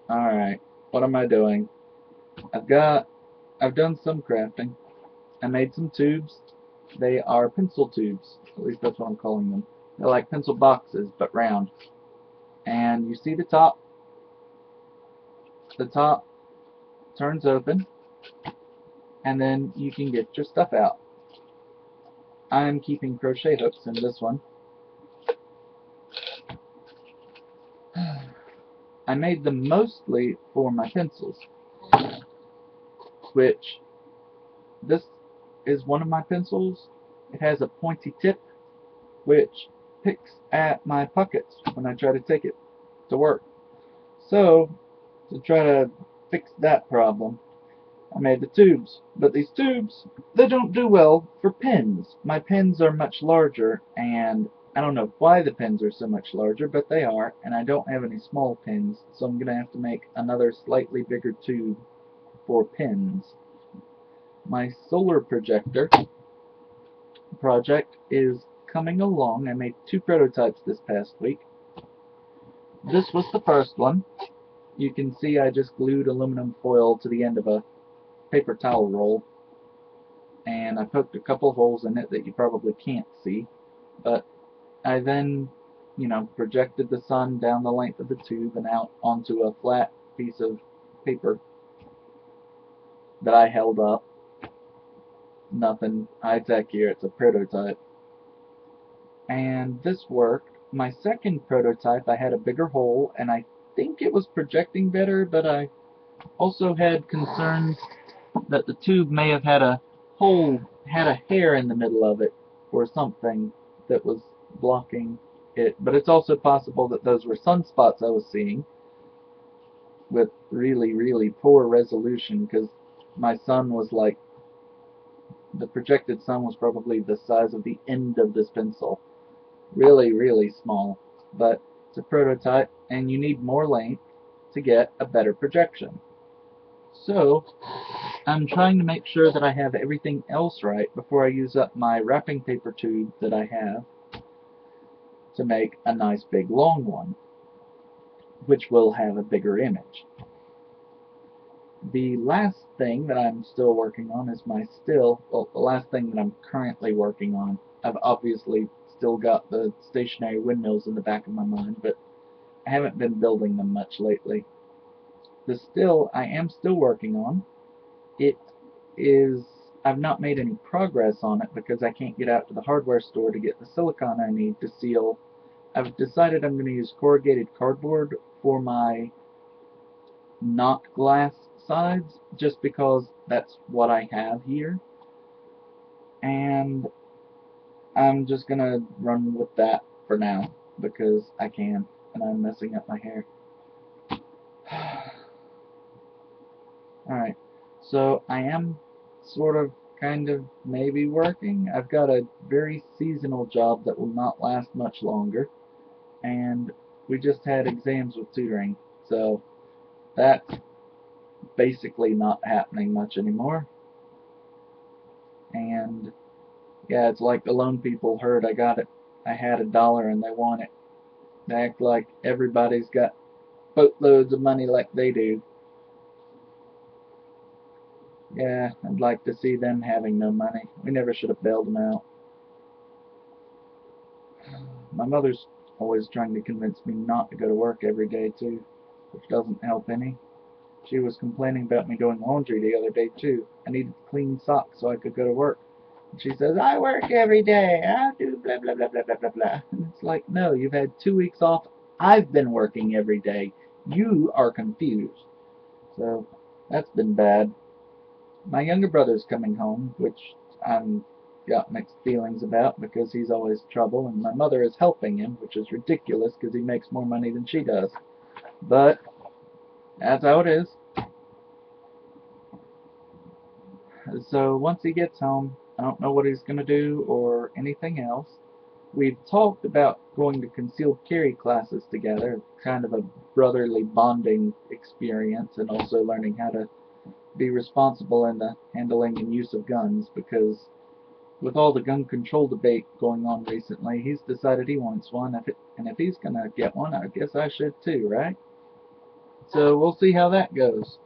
Alright, what am I doing? I've got, I've done some crafting. I made some tubes. They are pencil tubes. At least that's what I'm calling them. They're like pencil boxes, but round. And you see the top? The top turns open, and then you can get your stuff out. I'm keeping crochet hooks in this one. I made them mostly for my pencils, which this is one of my pencils. It has a pointy tip, which picks at my pockets when I try to take it to work. So, to try to fix that problem, I made the tubes. But these tubes, they don't do well for pens. My pens are much larger, and I don't know why the pens are so much larger, but they are, and I don't have any small pens, so I'm going to have to make another slightly bigger tube for pens. My solar projector project is coming along. I made two prototypes this past week. This was the first one. You can see I just glued aluminum foil to the end of a paper towel roll, and I poked a couple holes in it that you probably can't see, but I then, projected the sun down the length of the tube and out onto a flat piece of paper that I held up. Nothing high-tech here, it's a prototype. And this worked. My second prototype, I had a bigger hole, and I think it was projecting better, but I also had concerns that the tube may have had a hole, had a hair in the middle of it, or something that was blocking it. But it's also possible that those were sunspots I was seeing with really, really poor resolution, because my sun was like, the projected sun was probably the size of the end of this pencil. Really, really small. But it's a prototype, and you need more length to get a better projection. So, I'm trying to make sure that I have everything else right before I use up my wrapping paper tube that I have to make a nice big long one, which will have a bigger image. The last thing that I'm still working on is the last thing that I'm currently working on. I've obviously still got the stationary windmills in the back of my mind, but I haven't been building them much lately. The still I am still working on, it is I've not made any progress on it because I can't get out to the hardware store to get the silicone I need to seal. I've decided I'm going to use corrugated cardboard for my not glass sides just because that's what I have here, and I'm just going to run with that for now because I can, and I'm messing up my hair. Alright, so I am sort of, kind of, maybe working. I've got a very seasonal job that will not last much longer, and we just had exams with tutoring, so that's basically not happening much anymore. And yeah, it's like the loan people heard I had $1 and they want it. They act like everybody's got boatloads of money like they do. Yeah, I'd like to see them having no money. We never should have bailed them out. My mother's always trying to convince me not to go to work every day, too, which doesn't help any. She was complaining about me doing laundry the other day, too. I needed clean socks so I could go to work. And she says, I work every day. I do blah, blah, blah, blah, blah, blah, blah. And it's like, no, you've had 2 weeks off. I've been working every day. You are confused. So, that's been bad. My younger brother's coming home, which I'm got mixed feelings about because he's always trouble, and my mother is helping him, which is ridiculous because he makes more money than she does. But that's how it is. So once he gets home, I don't know what he's going to do or anything else. We've talked about going to concealed carry classes together, kind of a brotherly bonding experience, and also learning how to be responsible in the handling and use of guns because with all the gun control debate going on recently, he's decided he wants one, and if he's gonna get one, I guess I should too, right? So we'll see how that goes.